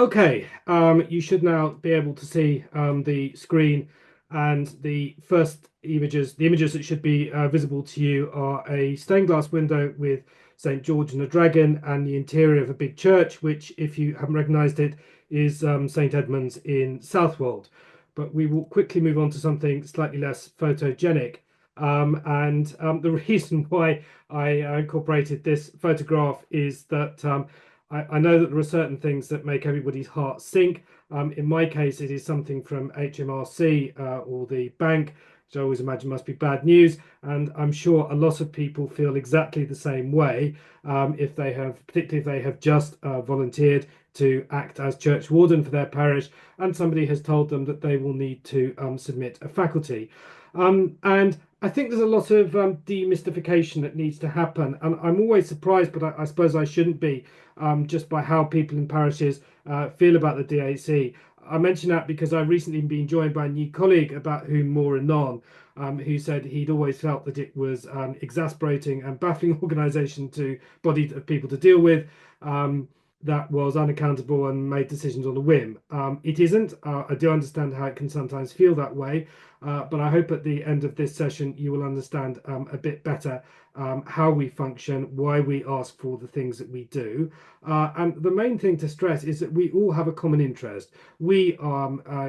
Okay, you should now be able to see the screen, and the images that should be visible to you are a stained glass window with St. George and a dragon and the interior of a big church, which, if you haven't recognized it, is St. Edmund's in Southwold. But we will quickly move on to something slightly less photogenic. And the reason why I incorporated this photograph is that I know that there are certain things that make everybody's heart sink. In my case, it is something from HMRC or the bank, which I always imagine must be bad news. And I'm sure a lot of people feel exactly the same way if they have, particularly if they have just volunteered to act as church warden for their parish, and somebody has told them that they will need to submit a faculty. And I think there's a lot of demystification that needs to happen. And I'm always surprised, but I suppose I shouldn't be, just by how people in parishes feel about the DAC. I mention that because I've recently been joined by a new colleague about whom more anon, who said he'd always felt that it was exasperating and baffling organisation to body of people to deal with. That was unaccountable and made decisions on a whim. It isn't. I do understand how it can sometimes feel that way, but I hope at the end of this session you will understand a bit better how we function, why we ask for the things that we do. And the main thing to stress is that we all have a common interest. We,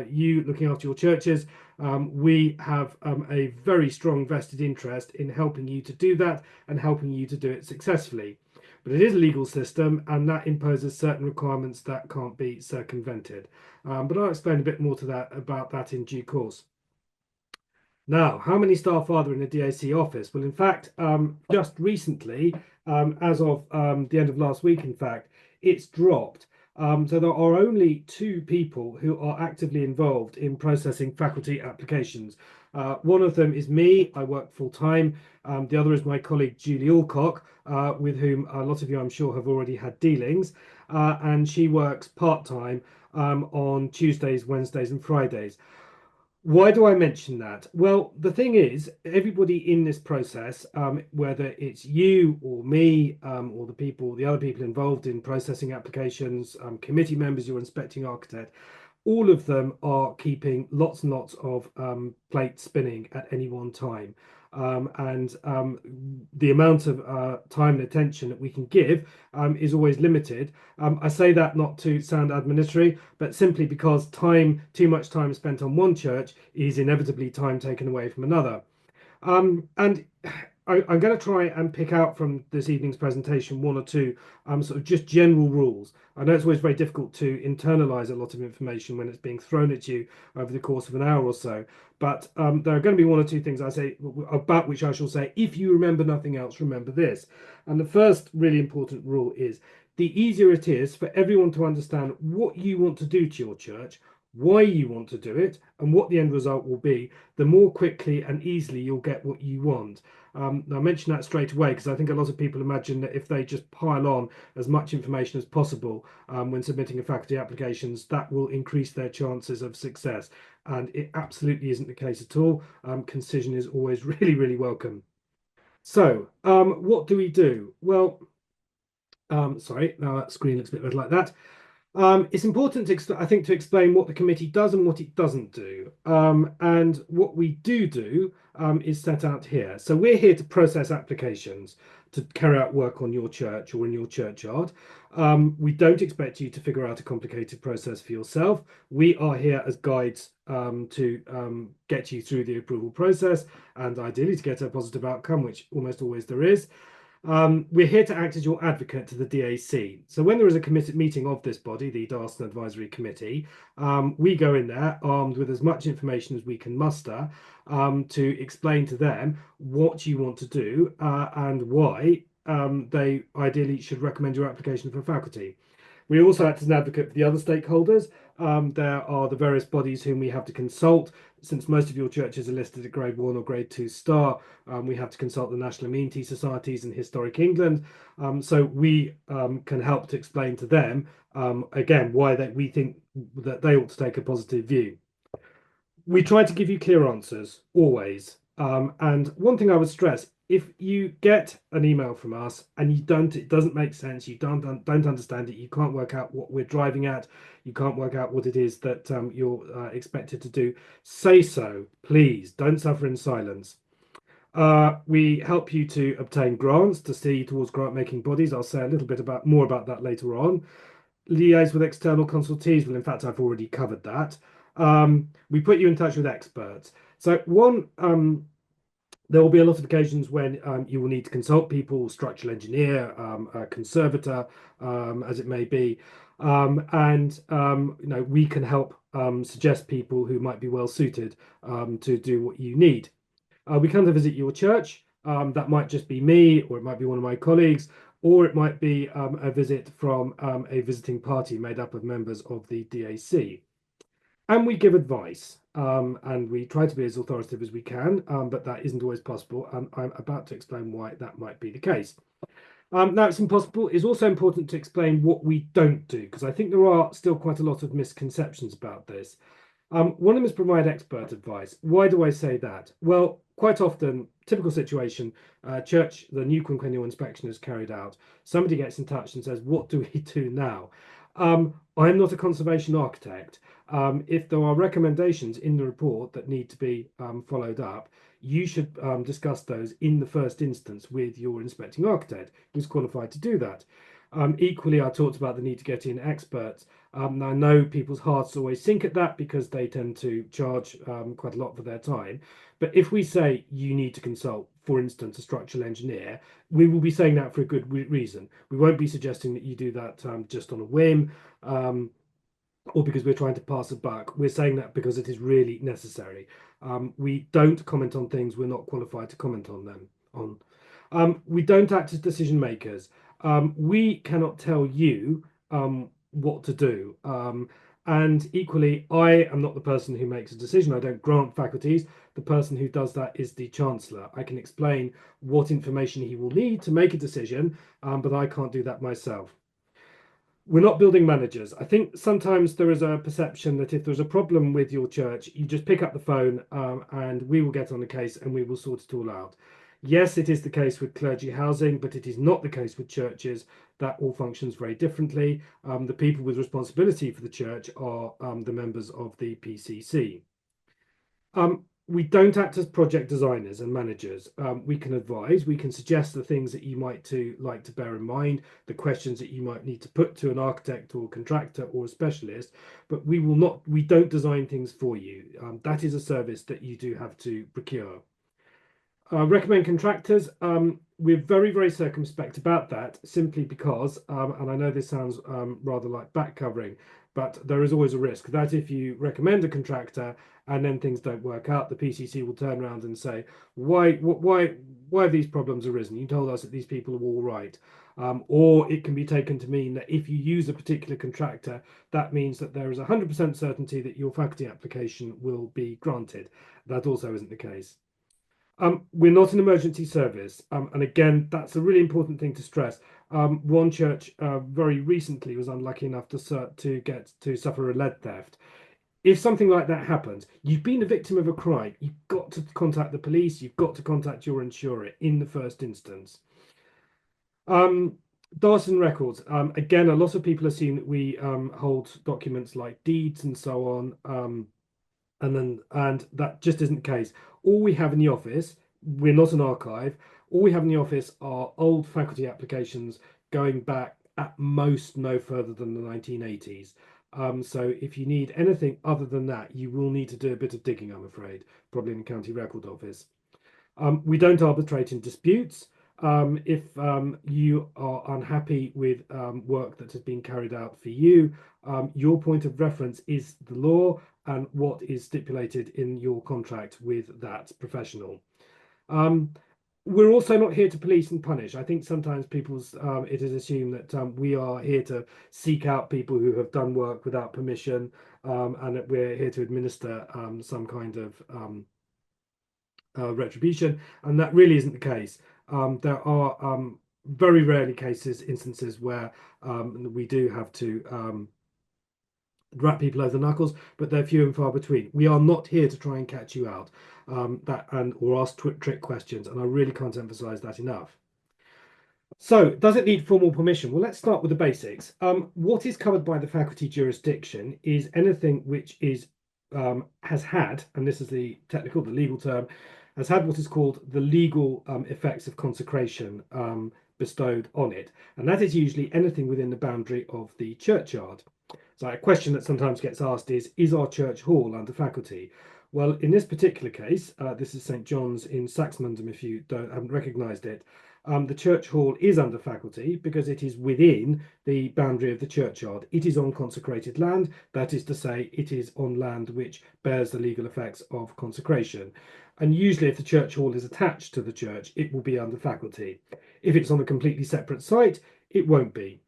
you looking after your churches, we have a very strong vested interest in helping you to do that and helping you to do it successfully. But it is a legal system, and that imposes certain requirements that can't be circumvented. But I'll explain a bit more to that about that in due course. Now, how many staff are there in the DAC office? Well, in fact, just recently, as of the end of last week, in fact, it's dropped. So there are only two people who are actively involved in processing faculty applications. One of them is me. I work full time. The other is my colleague Julie Alcock, with whom a lot of you, I'm sure, have already had dealings. And she works part time on Tuesdays, Wednesdays, and Fridays. Why do I mention that? Well, the thing is, everybody in this process, whether it's you or me, or the other people involved in processing applications, committee members, your inspecting architect, all of them are keeping lots and lots of plates spinning at any one time. And the amount of time and attention that we can give is always limited. I say that not to sound admonitory, but simply because too much time spent on one church is inevitably time taken away from another. And I'm going to try and pick out from this evening's presentation one or two sort of just general rules. I know it's always very difficult to internalize a lot of information when it's being thrown at you over the course of an hour or so, but there are going to be one or two things I say about which I shall say, if you remember nothing else, remember this. And the first really important rule is the easier it is for everyone to understand what you want to do to your church, why you want to do it, and what the end result will be, the more quickly and easily you'll get what you want. I mention that straight away because I think a lot of people imagine that if they just pile on as much information as possible when submitting a faculty applications, that will increase their chances of success. And it absolutely isn't the case at all. Concision is always really, really welcome. So, what do we do? Well, sorry, now that screen looks a bit better like that. It's important, I think, to explain what the committee does and what it doesn't do. And what we do is set out here. So we're here to process applications to carry out work on your church or in your churchyard. We don't expect you to figure out a complicated process for yourself. We are here as guides to get you through the approval process and ideally to get a positive outcome, which almost always there is. We're here to act as your advocate to the DAC. So when there is a committee meeting of this body, the Darson Advisory Committee, we go in there armed with as much information as we can muster to explain to them what you want to do and why they ideally should recommend your application for faculty. We also act as an advocate for the other stakeholders. There are the various bodies whom we have to consult. Since most of your churches are listed at grade 1 or grade 2 star, we have to consult the National Amenity Societies and Historic England. So we can help to explain to them, again, why we think that they ought to take a positive view. We try to give you clear answers, always. And one thing I would stress, if you get an email from us and it doesn't make sense, you don't understand it, you can't work out what we're driving at, you can't work out what it is that you're expected to do, say so, please. Don't suffer in silence. We help you to obtain grants to see towards grant making bodies. I'll say a little bit more about that later on. Liaise with external consultees. Well, in fact, I've already covered that. We put you in touch with experts. So there will be a lot of occasions when you will need to consult people, structural engineer, a conservator, as it may be, and we can help suggest people who might be well suited to do what you need. We come to visit your church. That might just be me, or it might be one of my colleagues, or it might be a visit from a visiting party made up of members of the DAC. And we give advice, and we try to be as authoritative as we can, but that isn't always possible. And I'm about to explain why that might be the case. Now, it's also important to explain what we don't do, because I think there are still quite a lot of misconceptions about this. One of them is provide expert advice. Why do I say that? Well, quite often, typical situation, the new quinquennial inspection is carried out. Somebody gets in touch and says, what do we do now? I'm not a conservation architect. If there are recommendations in the report that need to be followed up, you should discuss those in the first instance with your inspecting architect who's qualified to do that. Equally, I talked about the need to get in experts. I know people's hearts always sink at that because they tend to charge quite a lot for their time. But if we say you need to consult, for instance, a structural engineer, we will be saying that for a good reason. We won't be suggesting that you do that just on a whim or because we're trying to pass a buck. We're saying that because it is really necessary. We don't comment on things we're not qualified to comment on them. We don't act as decision makers. We cannot tell you what to do. And equally, I am not the person who makes a decision. I don't grant faculties. The person who does that is the Chancellor. I can explain what information he will need to make a decision, but I can't do that myself. We're not building managers. I think sometimes there is a perception that if there's a problem with your church, you just pick up the phone and we will get on the case and we will sort it all out. Yes, it is the case with clergy housing, but it is not the case with churches. That all functions very differently. The people with responsibility for the church are the members of the PCC. We don't act as project designers and managers. We can advise, we can suggest the things that you might like to bear in mind, the questions that you might need to put to an architect or contractor or a specialist, but we don't design things for you. That is a service that you do have to procure. Recommend contractors. We're very, very circumspect about that simply because, and I know this sounds rather like back covering, but there is always a risk that if you recommend a contractor and then things don't work out, the PCC will turn around and say, why have these problems arisen? You told us that these people are all right. Or it can be taken to mean that if you use a particular contractor, that means that there is 100% certainty that your faculty application will be granted. That also isn't the case. We're not an emergency service. And again, that's a really important thing to stress. One church very recently was unlucky enough to suffer a lead theft. If something like that happens, you've been a victim of a crime, you've got to contact the police, you've got to contact your insurer in the first instance. Darson records. Again, a lot of people assume that we hold documents like deeds and so on. And that just isn't the case. All we have in the office, we're not an archive, all we have in the office are old faculty applications going back at most no further than the 1980s. So if you need anything other than that, you will need to do a bit of digging, I'm afraid, probably in the county record office. We don't arbitrate in disputes. If you are unhappy with work that has been carried out for you, your point of reference is the law and what is stipulated in your contract with that professional. We're also not here to police and punish. I think sometimes it is assumed that we are here to seek out people who have done work without permission, and that we're here to administer some kind of retribution, and that really isn't the case. There are very rarely instances where we do have to rat people over the knuckles, but they're few and far between. We are not here to try and catch you out, or ask trick questions, and I really can't emphasize that enough. So, does it need formal permission? Well, let's start with the basics. What is covered by the faculty jurisdiction is anything which is has had, and this is the technical, the legal term, has had what is called the legal effects of consecration bestowed on it, and that is usually anything within the boundary of the churchyard. So, a question that sometimes gets asked is our church hall under faculty? Well, in this particular case, this is St. John's in Saxmundham, if you haven't recognised it. The church hall is under faculty because it is within the boundary of the churchyard. It is on consecrated land, that is to say, it is on land which bears the legal effects of consecration. And usually, if the church hall is attached to the church, it will be under faculty. If it's on a completely separate site, it won't be.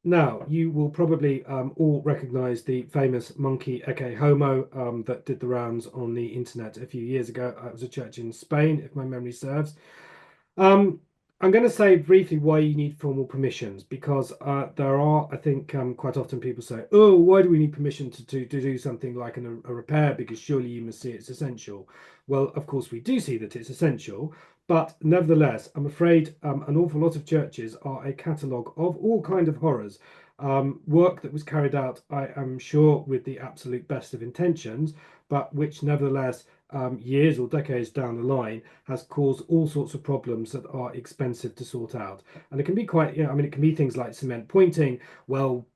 Now, you will probably all recognize the famous monkey Ecce Homo that did the rounds on the internet a few years ago. It was a church in Spain, if my memory serves. Um, I'm going to say briefly why you need formal permissions, because there are, I think, quite often people say, oh, why do we need permission to do something like a repair? Because surely you must see it's essential. Well, of course, we do see that it's essential. But nevertheless, I'm afraid an awful lot of churches are a catalogue of all kind of horrors. Work that was carried out, I am sure, with the absolute best of intentions, but which nevertheless, years or decades down the line, has caused all sorts of problems that are expensive to sort out. And it can be quite, I mean, it can be things like cement pointing. Well,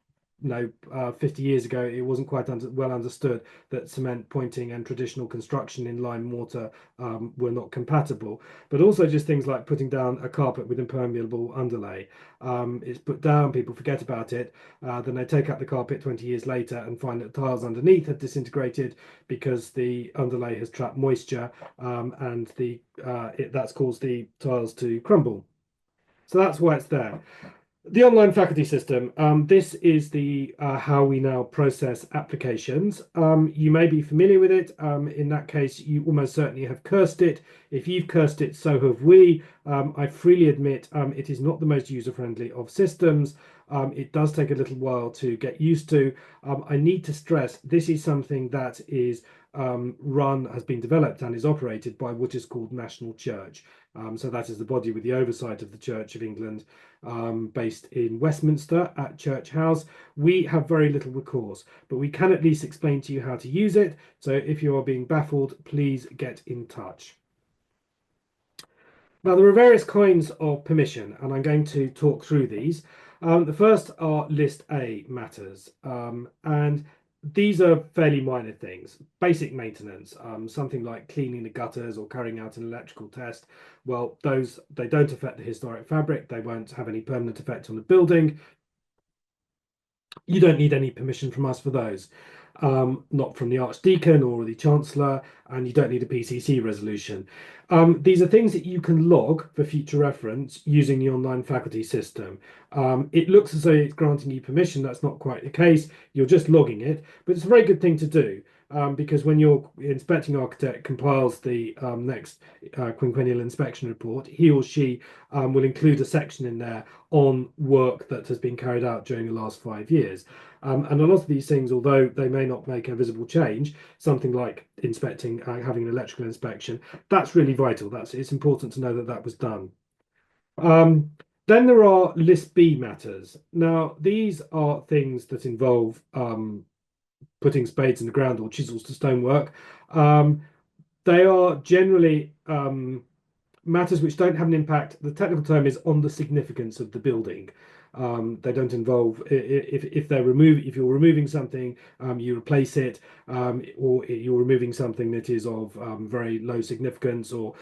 50 years ago, it wasn't quite well understood that cement pointing and traditional construction in lime mortar were not compatible. But also just things like putting down a carpet with impermeable underlay. It's put down, people forget about it. Then they take up the carpet 20 years later and find that tiles underneath have disintegrated because the underlay has trapped moisture, and that's caused the tiles to crumble. So that's why it's there. The online faculty system. This is the how we now process applications. You may be familiar with it. In that case, you almost certainly have cursed it. If you've cursed it, so have we. I freely admit it is not the most user-friendly of systems. It does take a little while to get used to. I need to stress this is something that is has been developed and is operated by what is called National Church. So that is the body with the oversight of the Church of England, based in Westminster at Church House. We have very little recourse, but we can at least explain to you how to use it. So if you are being baffled, please get in touch. Now, there are various kinds of permission, and I'm going to talk through these. The first are List A matters, and these are fairly minor things. Basic maintenance, something like cleaning the gutters or carrying out an electrical test. Well, they don't affect the historic fabric. They won't have any permanent effect on the building. You don't need any permission from us for those. Not from the Archdeacon or the Chancellor, and you don't need a PCC resolution. These are things that you can log for future reference using the online faculty system. It looks as though it's granting you permission. That's not quite the case. You're just logging it, but it's a very good thing to do. Because when your inspecting architect compiles the next quinquennial inspection report, he or she will include a section in there on work that has been carried out during the last 5 years. And a lot of these things, although they may not make a visible change, something like inspecting, having an electrical inspection, that's really vital. It's important to know that that was done. Then there are List B matters. Now, these are things that involve putting spades in the ground or chisels to stonework. They are generally matters which don't have an impact. The technical term is on the significance of the building. They don't involve if you're removing something, you replace it, or you're removing something that is of very low significance, or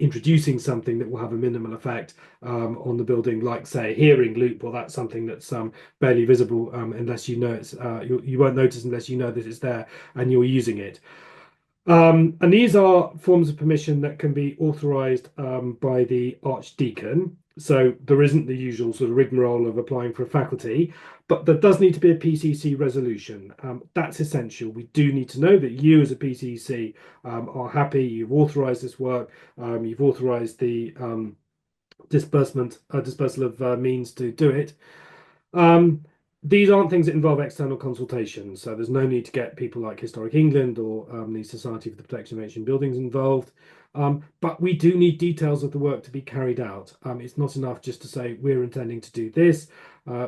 introducing something that will have a minimal effect on the building, like say a hearing loop. Well, that's something that's barely visible unless you know it's you won't notice unless you know that it's there and you're using it. And these are forms of permission that can be authorised by the Archdeacon. So there isn't the usual sort of rigmarole of applying for a faculty, but there does need to be a PCC resolution. That's essential. We do need to know that you as a PCC are happy, you've authorised this work, you've authorised the dispersal of means to do it. Um, these aren't things that involve external consultation, so there's no need to get people like Historic England or the Society for the Protection of Ancient Buildings involved. But we do need details of the work to be carried out. It's not enough just to say we're intending to do this.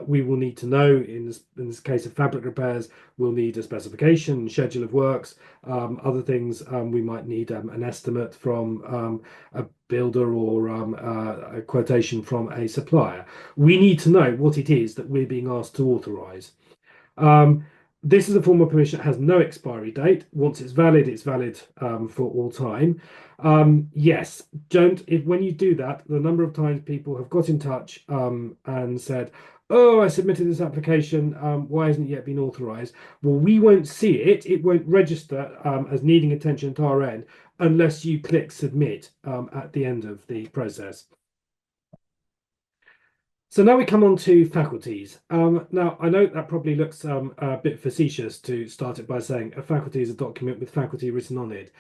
We will need to know, in this case of fabric repairs, we'll need a specification, schedule of works. Other things, we might need an estimate from a builder or a quotation from a supplier. We need to know what it is that we're being asked to authorize. Um, this is a form of permission that has no expiry date. Once it's valid for all time. Yes, don't, if when you do that, the number of times people have got in touch and said, oh, I submitted this application, why hasn't it yet been authorized? Well, we won't see it. It won't register as needing attention at our end unless you click submit at the end of the process. So now we come on to faculties. Now, I know that probably looks a bit facetious to start it by saying a faculty is a document with faculty written on it.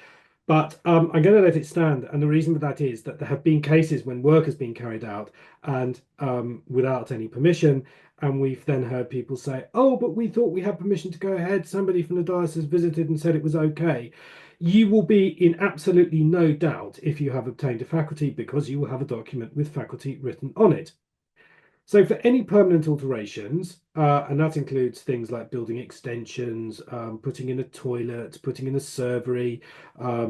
But I'm going to let it stand. And the reason for that is that there have been cases when work has been carried out and without any permission. And we've then heard people say, oh, but we thought we had permission to go ahead. Somebody from the diocese visited and said it was okay. You will be in absolutely no doubt if you have obtained a faculty because you will have a document with faculty written on it. So for any permanent alterations, and that includes things like building extensions, putting in a toilet, putting in a servery,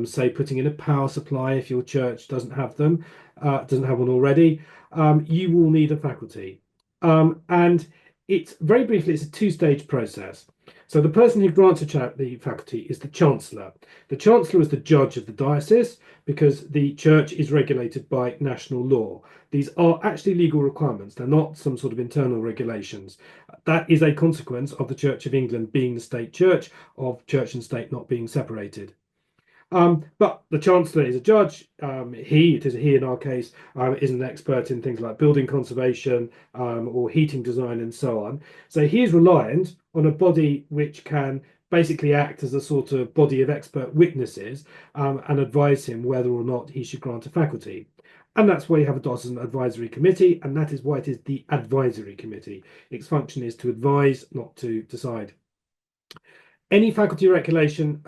say putting in a power supply if your church doesn't have them, doesn't have one already, you will need a faculty. And it's very briefly, it's a two-stage process. So the person who grants the faculty is the chancellor. The chancellor is the judge of the diocese because the church is regulated by national law. These are actually legal requirements. They're not some sort of internal regulations. That is a consequence of the Church of England being the state church, of church and state not being separated. But the Chancellor is a judge. It is he in our case, is an expert in things like building conservation or heating design and so on. So he is reliant on a body which can basically act as a sort of body of expert witnesses and advise him whether or not he should grant a faculty. And that's why you have a diocesan advisory committee, and that is why it is the advisory committee. Its function is to advise, not to decide. Any faculty application,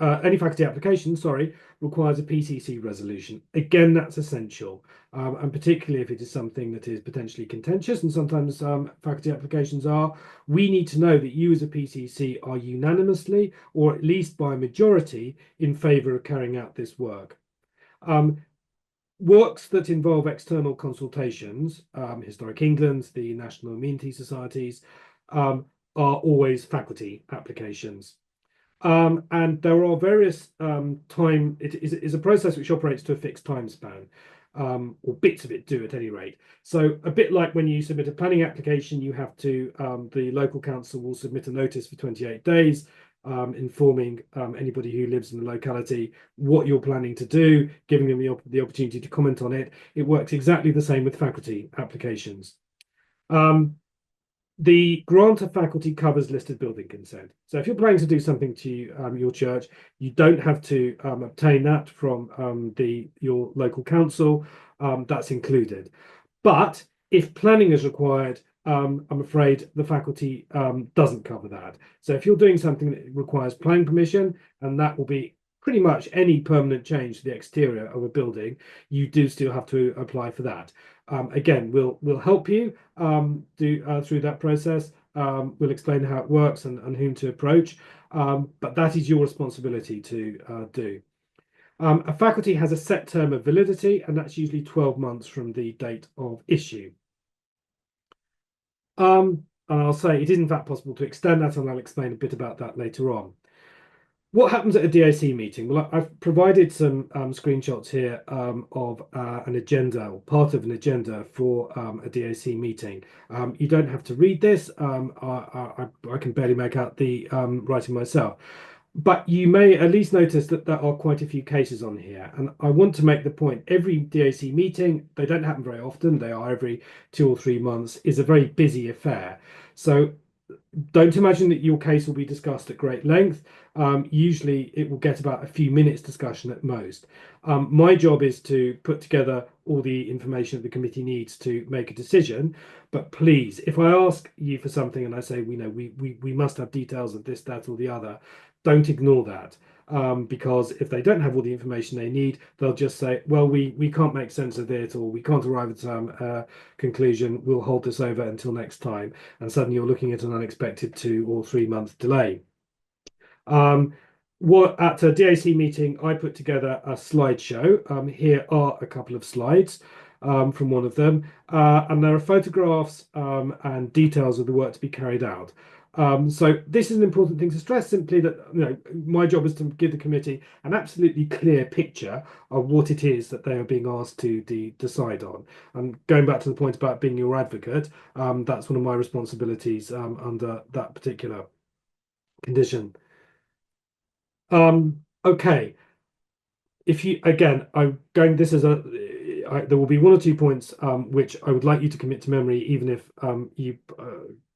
sorry, requires a PCC resolution. Again, that's essential, and particularly if it is something that is potentially contentious, and sometimes faculty applications are. We need to know that you as a PCC are unanimously, or at least by a majority, in favour of carrying out this work. Works that involve external consultations, Historic England, the National Amenity Societies, are always faculty applications. And there are various it is a process which operates to a fixed time span, or bits of it do at any rate. So a bit like when you submit a planning application, you have to, the local council will submit a notice for 28 days, informing anybody who lives in the locality what you're planning to do, giving them the opportunity to comment on it. It works exactly the same with faculty applications. The grant of faculty covers listed building consent. So if you're planning to do something to your church, you don't have to obtain that from your local council. That's included. But if planning is required, I'm afraid the faculty doesn't cover that. So if you're doing something that requires planning permission, and that will be pretty much any permanent change to the exterior of a building, you do still have to apply for that. Again, we'll help you through that process. We'll explain how it works and whom to approach, but that is your responsibility to do. A faculty has a set term of validity, and that's usually 12 months from the date of issue. And I'll say it is in fact possible to extend that, and I'll explain a bit about that later on. What happens at a DAC meeting? Well, I've provided some screenshots here of an agenda, or part of an agenda for a DAC meeting. You don't have to read this. I can barely make out the writing myself. But you may at least notice that there are quite a few cases on here. And I want to make the point, every DAC meeting, they don't happen very often, they are every 2 or 3 months, is a very busy affair. So Don't imagine that your case will be discussed at great length. Usually it will get about a few minutes discussion at most. My job is to put together all the information that the committee needs to make a decision. But please, if I ask you for something and I say, we must have details of this, that, or the other, don't ignore that. Because if they don't have all the information they need, they'll just say, well, we can't make sense of it, or we can't arrive at some conclusion. We'll hold this over until next time. And suddenly you're looking at an unexpected 2 or 3 month delay. What at a DAC meeting, I put together a slideshow. Here are a couple of slides from one of them, and there are photographs and details of the work to be carried out. So this is an important thing to stress, simply that my job is to give the committee an absolutely clear picture of what it is that they are being asked to decide on. And going back to the point about being your advocate, that's one of my responsibilities under that particular condition. Okay. If you again, I'm going. This is there will be 1 or 2 points which I would like you to commit to memory, even if you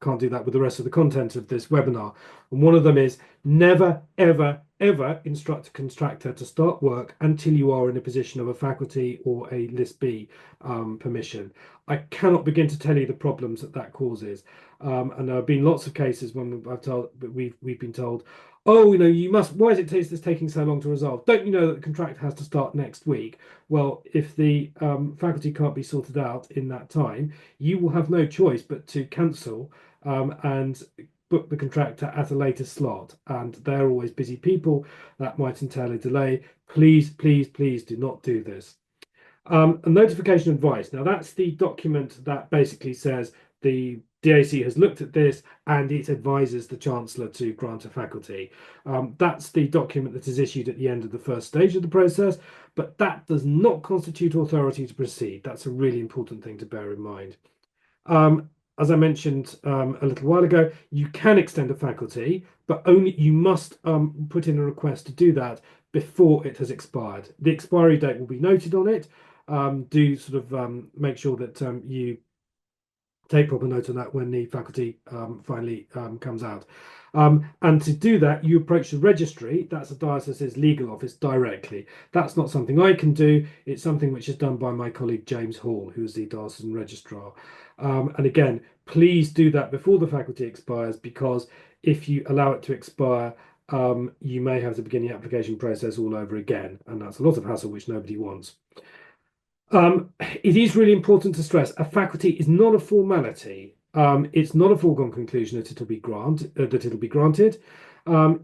can't do that with the rest of the content of this webinar. And one of them is never, ever, ever instruct a contractor to start work until you are in a position of a faculty or a List B permission. I cannot begin to tell you the problems that causes. And there have been lots of cases when we've been told, oh, you must, why is this taking so long to resolve? Don't you know that the contract has to start next week? Well, if the faculty can't be sorted out in that time, you will have no choice but to cancel and book the contractor at a later slot. And they're always busy people. That might entail a delay. Please, please, please do not do this. A notification advice. Now, that's the document that basically says the DAC has looked at this and it advises the Chancellor to grant a faculty. That's the document that is issued at the end of the first stage of the process, but that does not constitute authority to proceed. That's a really important thing to bear in mind. As I mentioned a little while ago, you can extend a faculty, but only you must put in a request to do that before it has expired. The expiry date will be noted on it. Do sort of make sure that you take proper note on that when the faculty finally comes out. And to do that, you approach the registry, that's the diocese's legal office, directly. That's not something I can do. It's something which is done by my colleague James Hall, who is the diocesan registrar. And again, please do that before the faculty expires, because if you allow it to expire, you may have to begin the application process all over again. And that's a lot of hassle, which nobody wants. It is really important to stress a faculty is not a formality. It's not a foregone conclusion that it'll be granted.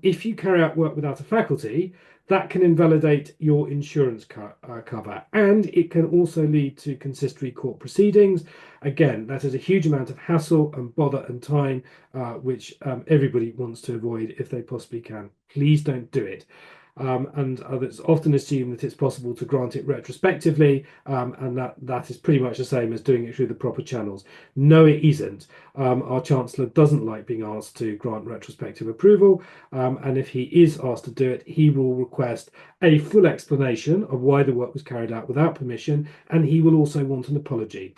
If you carry out work without a faculty, that can invalidate your insurance cover, and it can also lead to consistory court proceedings. Again, that is a huge amount of hassle and bother and time, which everybody wants to avoid if they possibly can. Please don't do it. And others often assume that it's possible to grant it retrospectively, and that is pretty much the same as doing it through the proper channels. No, it isn't. Our Chancellor doesn't like being asked to grant retrospective approval, and if he is asked to do it, he will request a full explanation of why the work was carried out without permission, and he will also want an apology.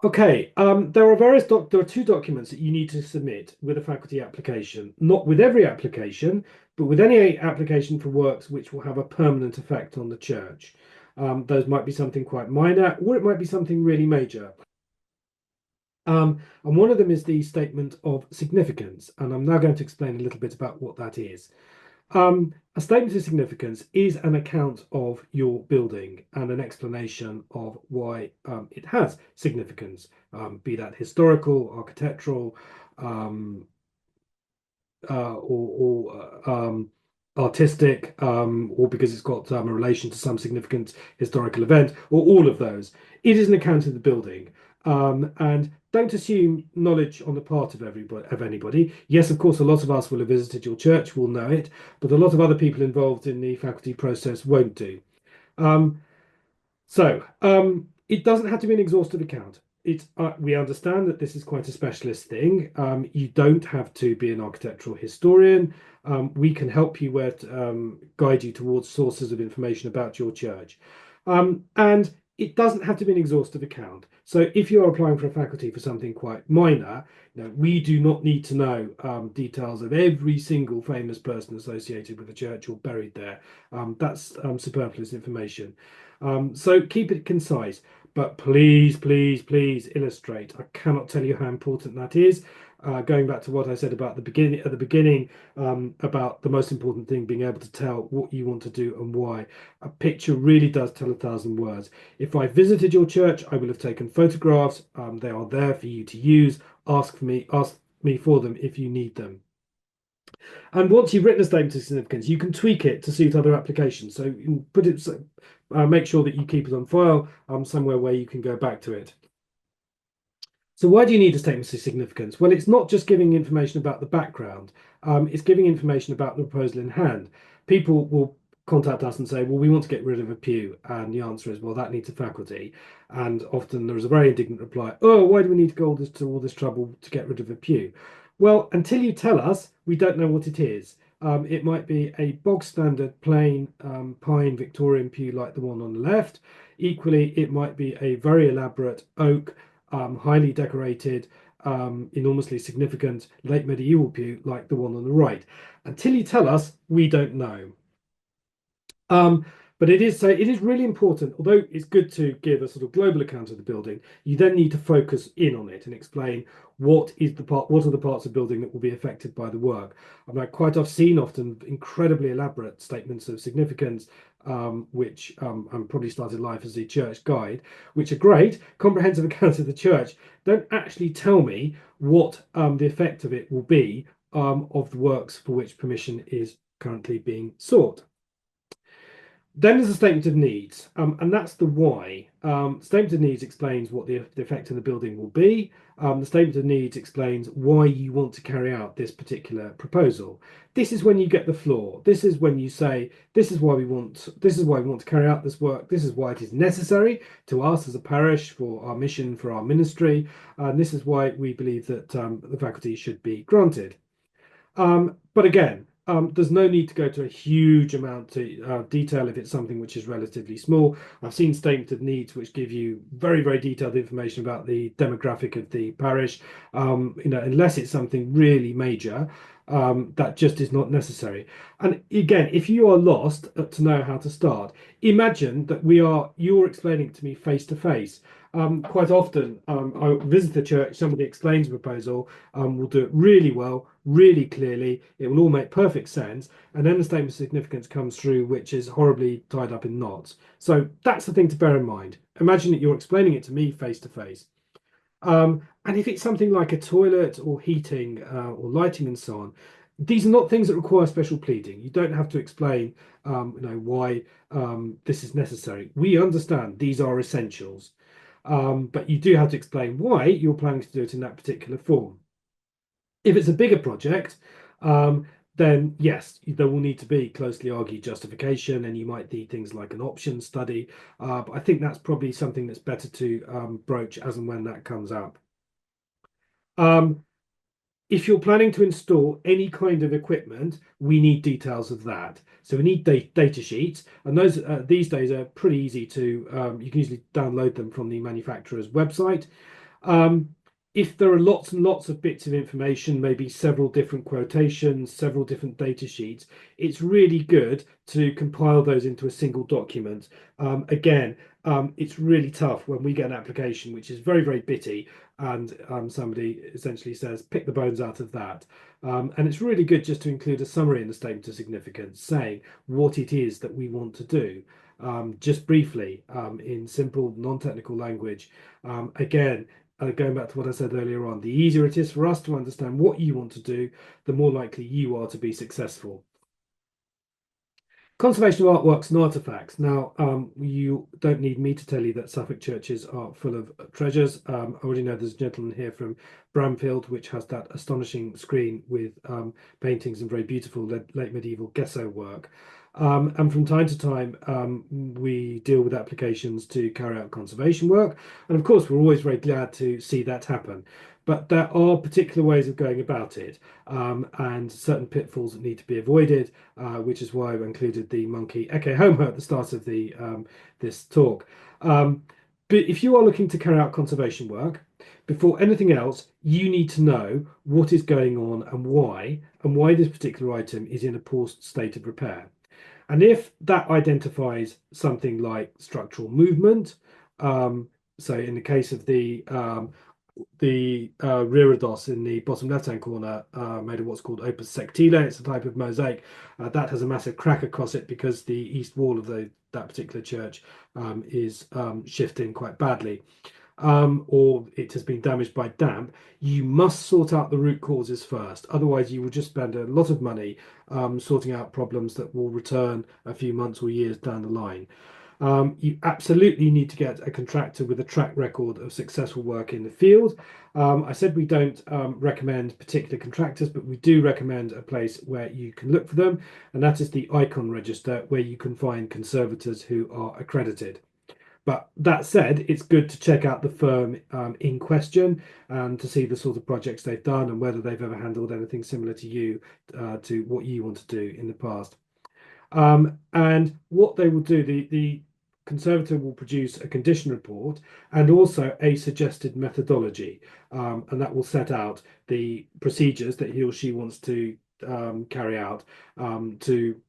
Okay, there are 2 documents that you need to submit with a faculty application. Not with every application, but with any application for works which will have a permanent effect on the church. Those might be something quite minor, or it might be something really major. And one of them is the statement of significance, and I'm now going to explain a little bit about what that is. A statement of significance is an account of your building and an explanation of why it has significance, be that historical, architectural, or artistic, or because it's got a relation to some significant historical event, or all of those. It is an account of the building. And don't assume knowledge on the part of anybody. Yes, of course, a lot of us will have visited your church, will know it, but a lot of other people involved in the faculty process won't do. It doesn't have to be an exhaustive account. We understand that this is quite a specialist thing. You don't have to be an architectural historian. We can help you guide you towards sources of information about your church. And it doesn't have to be an exhaustive account. So if you're applying for a faculty for something quite minor, we do not need to know details of every single famous person associated with the church or buried there. That's superfluous information. So keep it concise, but please, please, please illustrate. I cannot tell you how important that is. Going back to what I said about the beginning, at the beginning, about the most important thing being able to tell what you want to do and why. A picture really does tell 1,000 words. If I visited your church, I will have taken photographs. They are there for you to use. Ask me for them if you need them. And once you've written a statement of significance, you can tweak it to suit other applications. So you can put it, make sure that you keep it on file somewhere where you can go back to it. So why do you need a statement of significance? Well, it's not just giving information about the background. It's giving information about the proposal in hand. People will contact us and say, well, we want to get rid of a pew. And the answer is, well, that needs a faculty. And often there is a very indignant reply, oh, why do we need to go to all this trouble to get rid of a pew? Well, until you tell us, we don't know what it is. It might be a bog standard plain pine Victorian pew like the one on the left. Equally, it might be a very elaborate oak, highly decorated, enormously significant late medieval pew like the one on the right. Until you tell us, we don't know. But it is really important, although it's good to give a sort of global account of the building, you then need to focus in on it and explain what are the parts of the building that will be affected by the work. I've seen often incredibly elaborate statements of significance, which probably started life as a church guide, which are great, comprehensive accounts of the church, don't actually tell me what the effect of it will be of the works for which permission is currently being sought. Then there's a statement of needs, and that's the why. Statement of needs explains what the effect of the building will be. The statement of needs explains why you want to carry out this particular proposal. This is when you get the floor. This is when you say, this is why we want to carry out this work. This is why it is necessary to us as a parish for our mission, for our ministry. And this is why we believe that the faculty should be granted. But again, there's no need to go to a huge amount of detail if it's something which is relatively small. I've seen statements of needs which give you very, very detailed information about the demographic of the parish. Unless it's something really major, that just is not necessary. And again, if you are lost to know how to start, imagine that you're explaining it to me face to face. Quite often, I visit the church, somebody explains a proposal, we'll do it really well, really clearly, it will all make perfect sense, and then the statement of significance comes through, which is horribly tied up in knots. So that's the thing to bear in mind. Imagine that you're explaining it to me face to face. And if it's something like a toilet or heating or lighting and so on, these are not things that require special pleading. You don't have to explain, why this is necessary. We understand these are essentials. But you do have to explain why you're planning to do it in that particular form. If it's a bigger project, then yes, there will need to be closely argued justification, and you might need things like an option study. But I think that's probably something that's better to broach as and when that comes up. If you're planning to install any kind of equipment, we need details of that. So we need data sheets, and those these days are pretty easy to, you can easily download them from the manufacturer's website. If there are lots and lots of bits of information, maybe several different quotations, several different data sheets, it's really good to compile those into a single document. Again, it's really tough when we get an application which is very, very bitty, and somebody essentially says, pick the bones out of that. And it's really good just to include a summary in the statement of significance saying what it is that we want to do, just briefly, in simple, non-technical language. Again, going back to what I said earlier on, the easier it is for us to understand what you want to do, the more likely you are to be successful. Conservation of artworks and artifacts. Now, you don't need me to tell you that Suffolk churches are full of treasures. I already know there's a gentleman here from Bramfield, which has that astonishing screen with paintings and very beautiful late medieval gesso work. And from time to time, we deal with applications to carry out conservation work. And of course, we're always very glad to see that happen. But there are particular ways of going about it, and certain pitfalls that need to be avoided, which is why I included the monkey Ecce Homo at the start of the this talk. Um, but if you are looking to carry out conservation work, before anything else, you need to know what is going on and why this particular item is in a poor state of repair. And if that identifies something like structural movement, so in the case of the reredos in the bottom left-hand corner, made of what's called opus sectile, it's a type of mosaic that has a massive crack across it because the east wall of that particular church is shifting quite badly, or it has been damaged by damp. You must sort out the root causes first. Otherwise, you will just spend a lot of money sorting out problems that will return a few months or years down the line. You absolutely need to get a contractor with a track record of successful work in the field. I said we don't recommend particular contractors, but we do recommend a place where you can look for them, and that is the ICON register, where you can find conservators who are accredited. But that said, it's good to check out the firm in question and to see the sort of projects they've done and whether they've ever handled anything similar to you, to what you want to do in the past. And what they will do, the conservator will produce a condition report and also a suggested methodology, and that will set out the procedures that he or she wants to carry out to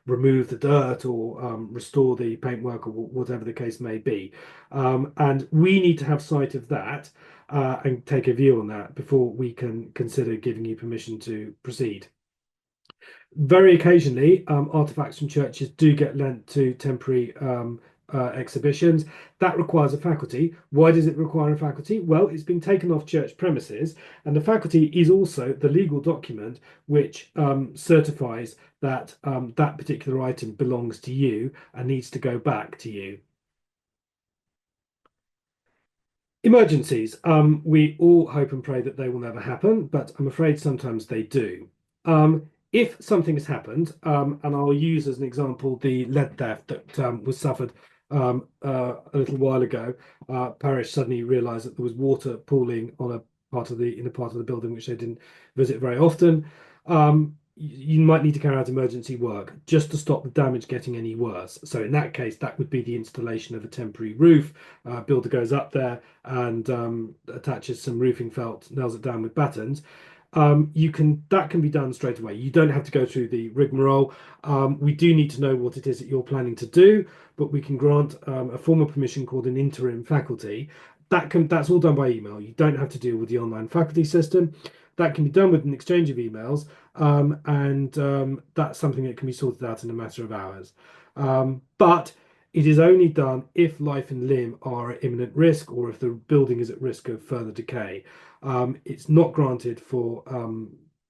remove the dirt or restore the paintwork or whatever the case may be. And we need to have sight of that and take a view on that before we can consider giving you permission to proceed. Very occasionally, artifacts from churches do get lent to temporary exhibitions. That requires a faculty. Why does it require a faculty? Well, it's been taken off church premises, and the faculty is also the legal document which certifies that that particular item belongs to you and needs to go back to you. Emergencies. We all hope and pray that they will never happen, but I'm afraid sometimes they do. If something has happened, and I'll use as an example the lead theft that was suffered a little while ago. Parish suddenly realised that there was water pooling on a part of the building which they didn't visit very often. You might need to carry out emergency work just to stop the damage getting any worse. So in that case, that would be the installation of a temporary roof. Builder goes up there and attaches some roofing felt, nails it down with battens. That can be done straight away. You don't have to go through the rigmarole. We do need to know what it is that you're planning to do, but we can grant a form of permission called an interim faculty. That's all done by email. You don't have to deal with the online faculty system. That can be done with an exchange of emails, and that's something that can be sorted out in a matter of hours. But it is only done if life and limb are at imminent risk or if the building is at risk of further decay. It's not granted for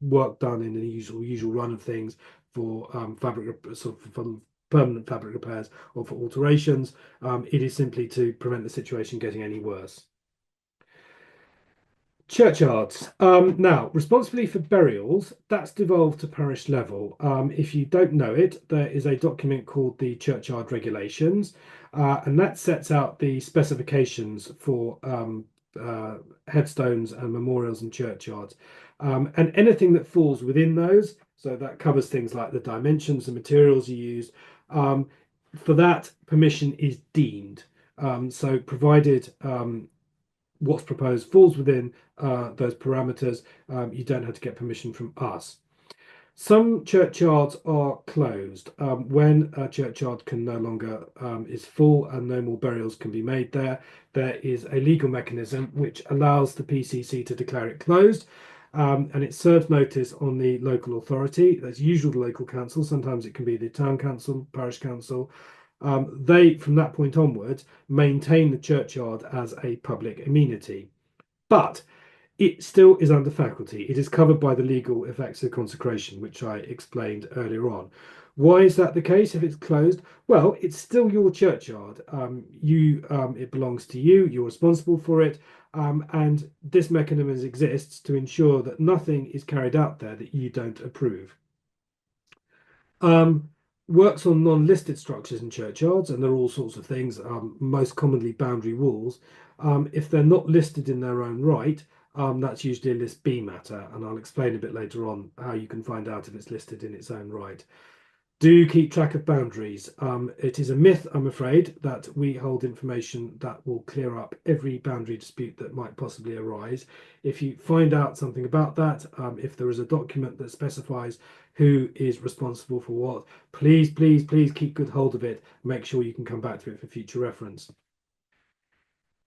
work done in the usual run of things for for permanent fabric repairs or for alterations. It is simply to prevent the situation getting any worse. Churchyards. Now, responsibility for burials, that's devolved to parish level. If you don't know it, there is a document called the Churchyard Regulations, and that sets out the specifications for headstones and memorials and churchyards. And anything that falls within those, so that covers things like the dimensions, the materials you use, for that permission is deemed. So provided what's proposed falls within those parameters, you don't have to get permission from us. Some churchyards are closed when a churchyard can no longer is full and no more burials can be made there. There is a legal mechanism which allows the PCC to declare it closed, and it serves notice on the local authority. That's usually the local council. Sometimes it can be the town council, parish council. They, from that point onwards, maintain the churchyard as a public amenity. But it still is under faculty. It is covered by the legal effects of consecration, which I explained earlier on. Why is that the case if it's closed? Well, it's still your churchyard. It belongs to you. You're responsible for it. And this mechanism exists to ensure that nothing is carried out there that you don't approve. works on non-listed structures in churchyards, and there are all sorts of things, most commonly boundary walls. If they're not listed in their own right, that's usually a List B matter, and I'll explain a bit later on how you can find out if it's listed in its own right. Do keep track of boundaries. It is a myth, I'm afraid, that we hold information that will clear up every boundary dispute that might possibly arise. If you find out something about that, if there is a document that specifies who is responsible for what, please, please, please keep good hold of it. Make sure you can come back to it for future reference.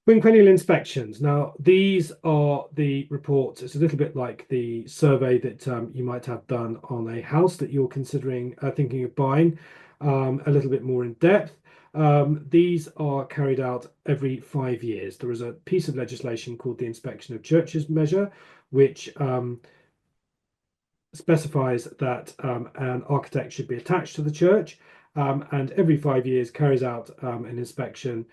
Quinquennial inspections. Now, these are the reports. It's a little bit like the survey that you might have done on a house that you're considering thinking of buying, a little bit more in depth. These are carried out every 5 years. There is a piece of legislation called the Inspection of Churches measure, which specifies that an architect should be attached to the church, and every 5 years carries out an inspection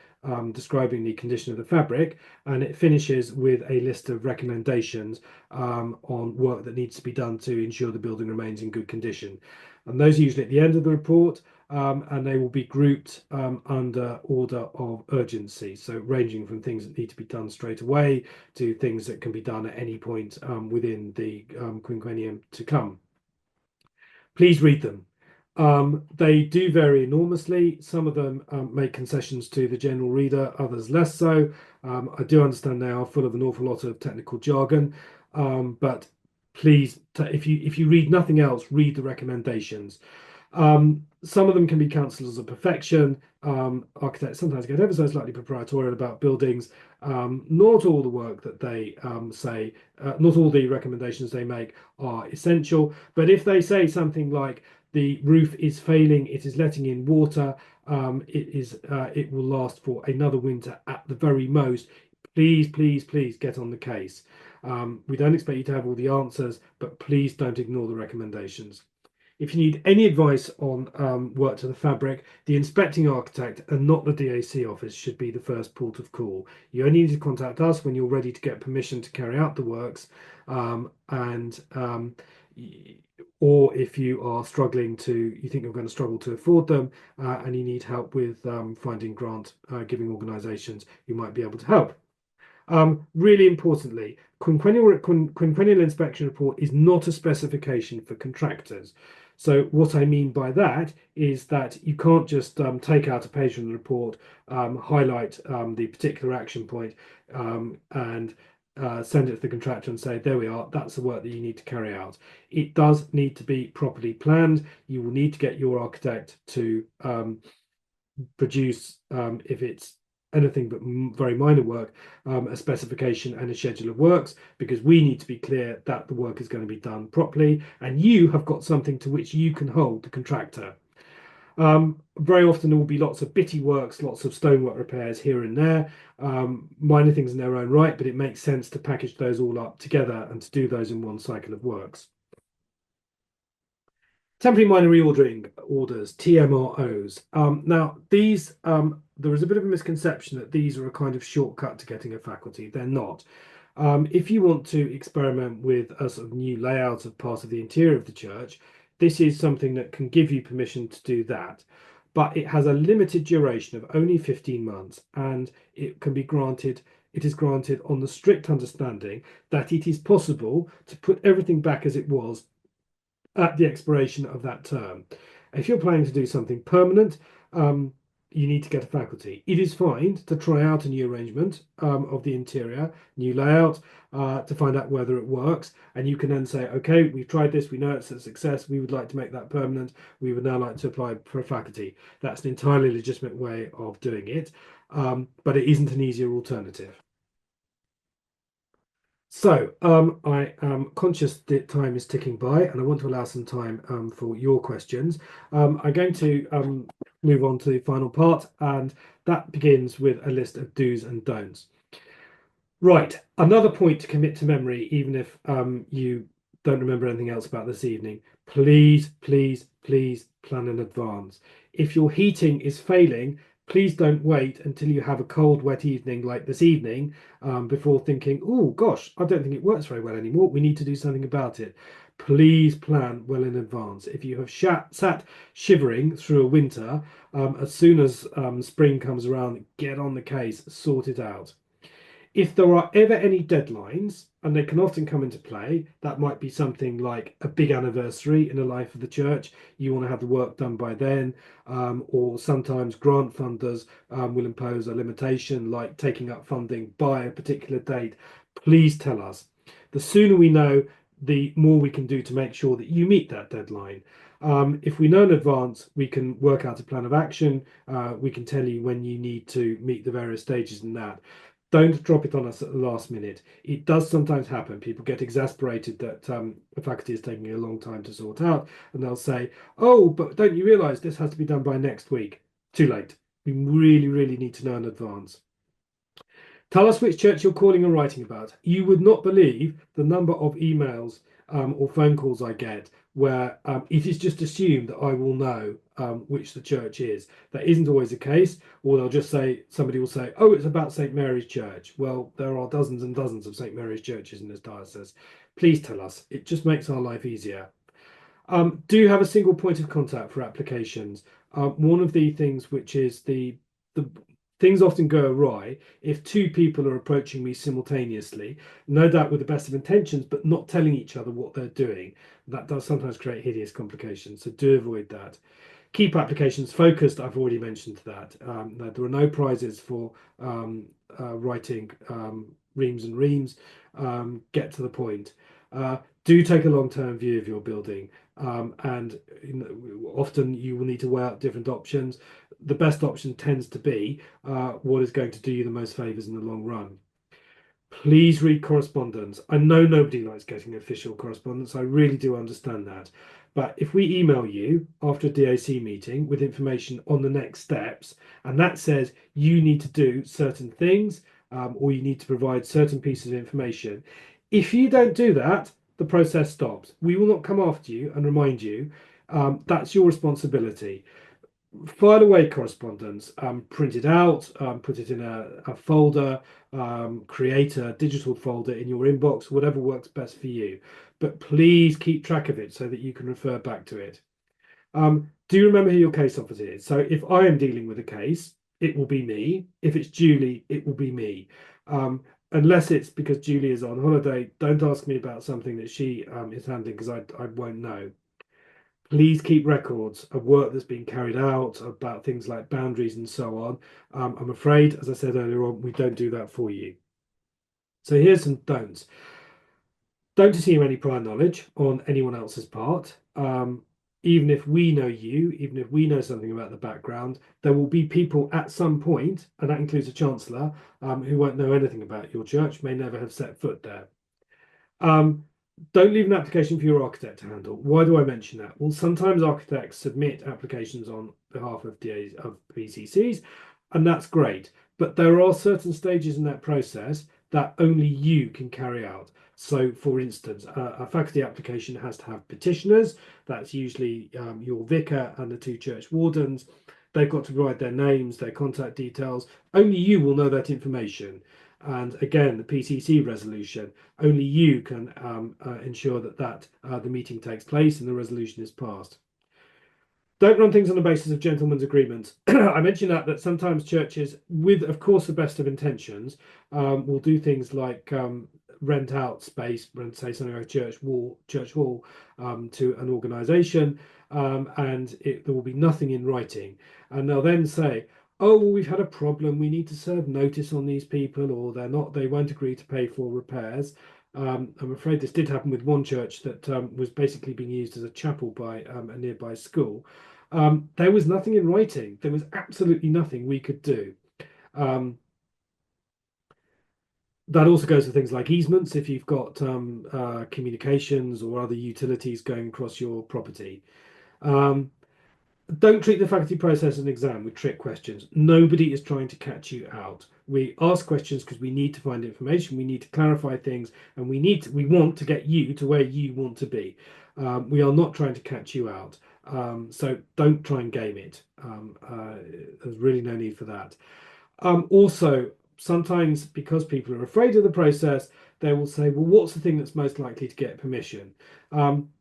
describing the condition of the fabric, and it finishes with a list of recommendations on work that needs to be done to ensure the building remains in good condition. And those are usually at the end of the report, and they will be grouped under order of urgency. So ranging from things that need to be done straight away to things that can be done at any point within the quinquennium to come. Please read them. They do vary enormously. Some of them make concessions to the general reader, others less so. I do understand they are full of an awful lot of technical jargon, but please, if you read nothing else, read the recommendations. Some of them can be counsellors of perfection. Architects sometimes get ever so slightly proprietorial about buildings. Not all the work that they say, not all the recommendations they make are essential, but if they say something like the roof is failing, it is letting in water, it will last for another winter at the very most, please, please, please get on the case. We don't expect you to have all the answers, but please don't ignore the recommendations. If you need any advice on work to the fabric, the inspecting architect and not the DAC office should be the first port of call. You only need to contact us when you're ready to get permission to carry out the works, or if you are struggling you think you're going to struggle to afford them, and you need help with finding grant giving organisations who might be able to help. Really importantly, quinquennial inspection report is not a specification for contractors. So what I mean by that is that you can't just take out a page from the report, highlight the particular action point, and send it to the contractor and say, there we are, that's the work that you need to carry out. It does need to be properly planned. You will need to get your architect to produce, if it's anything but very minor work, a specification and a schedule of works, because we need to be clear that the work is going to be done properly, and you have got something to which you can hold the contractor. Very often there will be lots of bitty works, lots of stonework repairs here and there, minor things in their own right, but it makes sense to package those all up together and to do those in one cycle of works. Temporary minor reordering orders, TMROs. Now, these, there is a bit of a misconception that these are a kind of shortcut to getting a faculty. They're not. If you want to experiment with a sort of new layout of part of the interior of the church, this is something that can give you permission to do that. But it has a limited duration of only 15 months, and it can be granted. It is granted on the strict understanding that it is possible to put everything back as it was at the expiration of that term. If you're planning to do something permanent, you need to get a faculty. It is fine to try out a new arrangement of the interior, new layout, to find out whether it works. And you can then say, okay, we've tried this, we know it's a success, we would like to make that permanent, we would now like to apply for a faculty. That's an entirely legitimate way of doing it, but it isn't an easier alternative. So I am conscious that time is ticking by, and I want to allow some time for your questions. I'm going to move on to the final part, and that begins with a list of do's and don'ts. Right, another point to commit to memory, even if you don't remember anything else about this evening. Please, please, please plan in advance. If your heating is failing, please don't wait until you have a cold, wet evening like this evening before thinking, oh gosh, I don't think it works very well anymore. We need to do something about it. Please plan well in advance. If you have sat shivering through a winter, as soon as spring comes around, get on the case, sort it out. If there are ever any deadlines, and they can often come into play, that might be something like a big anniversary in the life of the church. You want to have the work done by then, or sometimes grant funders will impose a limitation like taking up funding by a particular date. Please tell us. The sooner we know, the more we can do to make sure that you meet that deadline. If we know in advance, we can work out a plan of action. We can tell you when you need to meet the various stages in that. Don't drop it on us at the last minute. It does sometimes happen. People get exasperated that the faculty is taking a long time to sort out, and they'll say, "Oh, but don't you realise this has to be done by next week?" Too late. We really, really need to know in advance. Tell us which church you're calling and writing about. You would not believe the number of emails or phone calls I get where it is just assumed that I will know which the church is. That isn't always the case, or they'll just say, somebody will say, "Oh, it's about St. Mary's Church." Well, there are dozens and dozens of St. Mary's churches in this diocese. Please tell us. It just makes our life easier. Do have a single point of contact for applications. One of the things which is the things often go awry if two people are approaching me simultaneously, no doubt with the best of intentions, but not telling each other what they're doing. That does sometimes create hideous complications, so do avoid that. Keep applications focused. I've already mentioned that. There are no prizes for writing reams and reams. Get to the point. Do take a long-term view of your building, and often you will need to weigh out different options. The best option tends to be what is going to do you the most favors in the long run. Please read correspondence. I know nobody likes getting official correspondence. I really do understand that. But if we email you after a DAC meeting with information on the next steps, and that says you need to do certain things or you need to provide certain pieces of information, if you don't do that, the process stops. We will not come after you and remind you. That's your responsibility. File away correspondence, print it out, put it in a folder, create a digital folder in your inbox, whatever works best for you. But please keep track of it so that you can refer back to it. Do you remember who your case officer is? So if I am dealing with a case, it will be me. If it's Julie, it will be me. Unless it's because Julie is on holiday, don't ask me about something that she is handling because I won't know. Please keep records of work that's been carried out, about things like boundaries and so on. I'm afraid, as I said earlier on, we don't do that for you. So here's some don'ts. Don't assume any prior knowledge on anyone else's part. Even if we know you, even if we know something about the background, there will be people at some point, and that includes a chancellor, who won't know anything about your church, may never have set foot there. Don't leave an application for your architect to handle. Why do I mention that? Well, sometimes architects submit applications on behalf of DAs of PCCs, and that's great. But there are certain stages in that process that only you can carry out. So, for instance, a faculty application has to have petitioners. That's usually your vicar and the two church wardens. They've got to provide their names, their contact details. Only you will know that information. And again, the PCC resolution, only you can ensure that the meeting takes place and the resolution is passed. Don't run things on the basis of gentlemen's agreements. I mentioned that sometimes churches, with of course the best of intentions, will do things like rent out space, rent say something like a church hall to an organisation, and there will be nothing in writing, and they'll then say, "Oh, well, we've had a problem. We need to serve notice on these people, or they won't agree to pay for repairs." I'm afraid this did happen with one church that was basically being used as a chapel by a nearby school. There was nothing in writing. There was absolutely nothing we could do. That also goes for things like easements if you've got communications or other utilities going across your property. Don't treat the faculty process as an exam with trick questions. Nobody is trying to catch you out. We ask questions because we need to find information, we need to clarify things, and we want to get you to where you want to be. We are not trying to catch you out. So don't try and game it. There's really no need for that. Also, sometimes because people are afraid of the process, they will say, well, what's the thing that's most likely to get permission?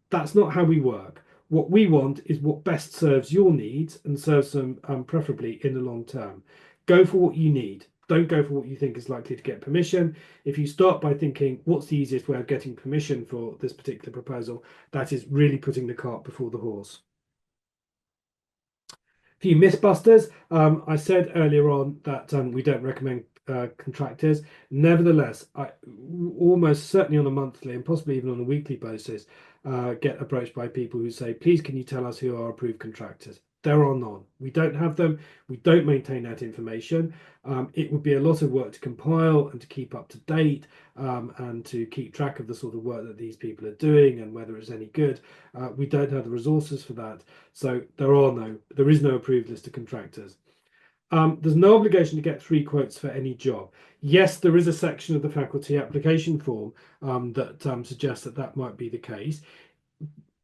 That's not how we work. What we want is what best serves your needs and serves them preferably in the long term. Go for what you need. Don't go for what you think is likely to get permission. If you start by thinking, what's the easiest way of getting permission for this particular proposal, that is really putting the cart before the horse. Few mythbusters. I said earlier on that we don't recommend contractors. Nevertheless, I almost certainly on a monthly and possibly even on a weekly basis get approached by people who say, please, can you tell us who are approved contractors? There are none. We don't have them. We don't maintain that information. It would be a lot of work to compile and to keep up to date and to keep track of the sort of work that these people are doing and whether it's any good. We don't have the resources for that. So there is no approved list of contractors. There's no obligation to get 3 quotes for any job. Yes, there is a section of the faculty application form that suggests that that might be the case,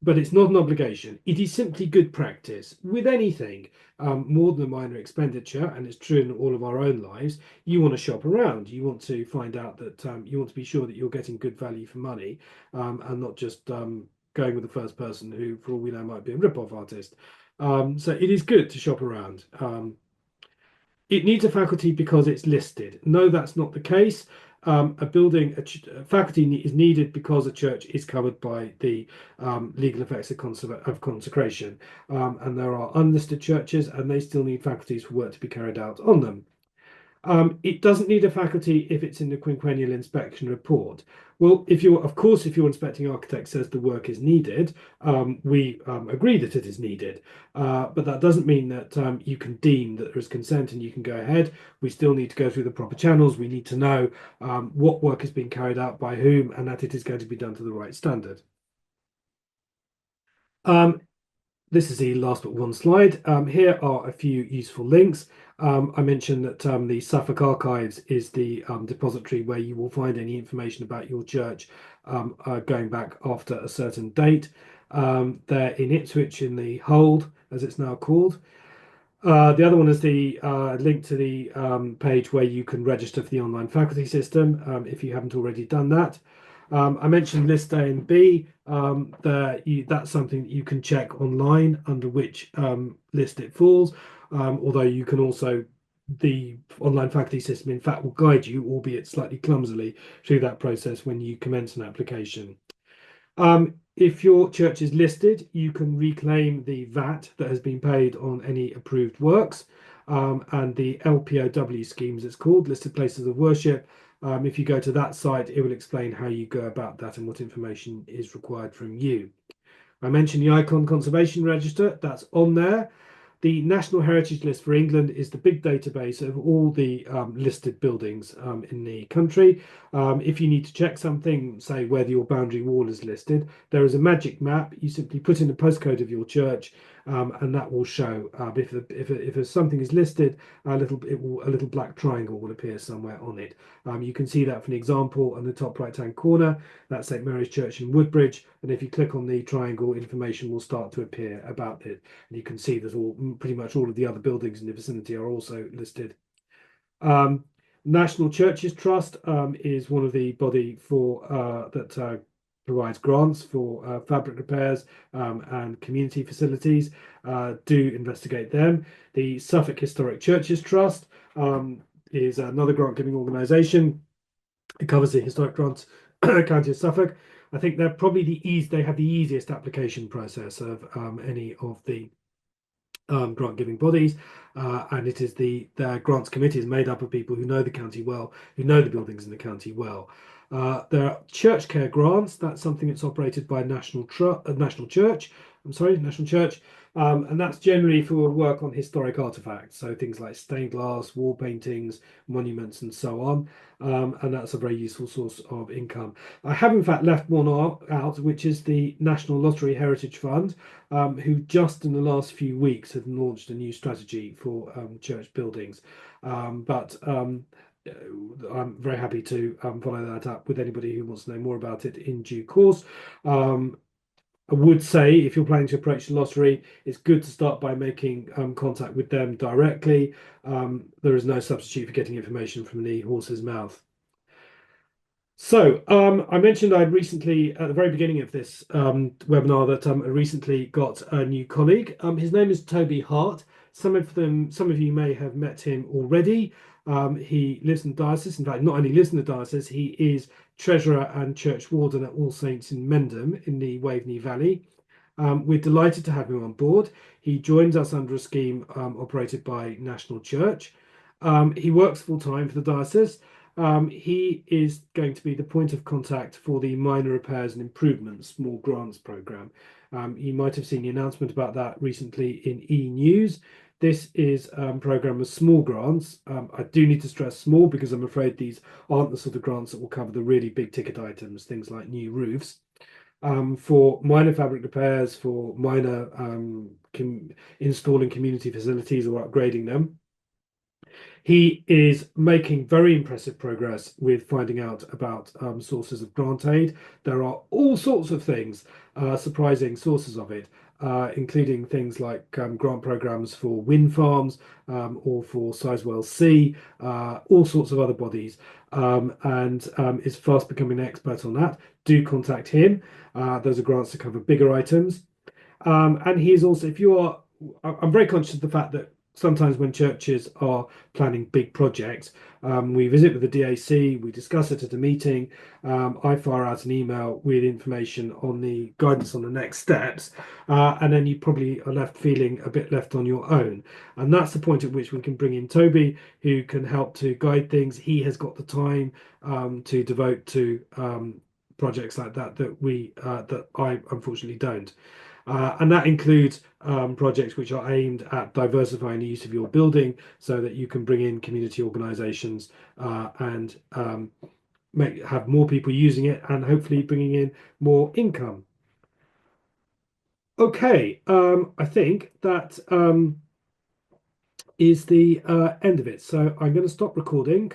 but it's not an obligation. It is simply good practice with anything more than a minor expenditure, and it's true in all of our own lives. You want to shop around. You want to find out that you want to be sure that you're getting good value for money and not just going with the first person who, for all we know, might be a rip-off artist. So it is good to shop around. It needs a faculty because it's listed. No, that's not the case. A faculty is needed because a church is covered by the legal effects of consecration. And there are unlisted churches and they still need faculties for work to be carried out on them. It doesn't need a faculty if it's in the quinquennial inspection report. Well, if your inspecting architect says the work is needed, we agree that it is needed. But that doesn't mean that you can deem that there is consent and you can go ahead. We still need to go through the proper channels. We need to know what work is being carried out by whom and that it is going to be done to the right standard. This is the last but one slide. Here are a few useful links. I mentioned that the Suffolk Archives is the depository where you will find any information about your church going back after a certain date. They're in Ipswich in the Hold, as it's now called. The other one is the link to the page where you can register for the online faculty system if you haven't already done that. I mentioned list A and B. That's something that you can check online under which list it falls. Although you can also, the online faculty system in fact will guide you, albeit slightly clumsily, through that process when you commence an application. If your church is listed, you can reclaim the VAT that has been paid on any approved works and the LPOW scheme, as it's called, listed places of worship. If you go to that site, it will explain how you go about that and what information is required from you. I mentioned the Icon Conservation Register, that's on there. The National Heritage List for England is the big database of all the listed buildings in the country. If you need to check something, say whether your boundary wall is listed, there is a magic map. You simply put in the postcode of your church and that will show if something is listed, a little black triangle will appear somewhere on it. You can see that for an example on the top right hand corner. That's St Mary's Church in Woodbridge, and if you click on the triangle, information will start to appear about it, and you can see that pretty much all of the other buildings in the vicinity are also listed. National Churches Trust is one of the body for that provides grants for fabric repairs and community facilities. Do investigate them. The Suffolk Historic Churches Trust is another grant giving organisation. It covers the historic grants county of Suffolk. I think they're probably they have the easiest application process of any of the grant giving bodies, and it is their grants committee is made up of people who know the county well, who know the buildings in the county well. There are church care grants. That's something that's operated by National Church. National Church, and that's generally for work on historic artifacts, so things like stained glass, wall paintings, monuments, and so on. And that's a very useful source of income. I have in fact left one out, which is the National Lottery Heritage Fund, who just in the last few weeks have launched a new strategy for church buildings. But I'm very happy to follow that up with anybody who wants to know more about it in due course. I would say if you're planning to approach the lottery, it's good to start by making contact with them directly. There is no substitute for getting information from the horse's mouth. I mentioned I'd recently, at the very beginning of this webinar, that I recently got a new colleague. His name is Toby Hart. Some of you may have met him already. He lives in the diocese. In fact, not only lives in the diocese, he is treasurer and church warden at All Saints in Mendham in the Waveney Valley. We're delighted to have him on board. He joins us under a scheme operated by National Church. He works full time for the diocese. He is going to be the point of contact for the minor repairs and improvements small grants program. You might have seen the announcement about that recently in e-news. This is a program of small grants. I do need to stress small because I'm afraid these aren't the sort of grants that will cover the really big ticket items, things like new roofs. For minor fabric repairs, for minor installing community facilities or upgrading them. He is making very impressive progress with finding out about sources of grant aid. There are all sorts of things, surprising sources of it, including things like grant programs for wind farms or for Sizewell C, all sorts of other bodies, and is fast becoming an expert on that. Do contact him. Those are grants to cover bigger items. And he is also, if you are, I'm very conscious of the fact that sometimes when churches are planning big projects, we visit with the DAC, we discuss it at a meeting. I fire out an email with information on the guidance on the next steps, and then you probably are left feeling a bit left on your own. And that's the point at which we can bring in Toby, who can help to guide things. He has got the time to devote to projects like that that I unfortunately don't. And that includes projects which are aimed at diversifying the use of your building so that you can bring in community organizations and have more people using it and hopefully bringing in more income. Okay, I think that is the end of it. So I'm going to stop recording.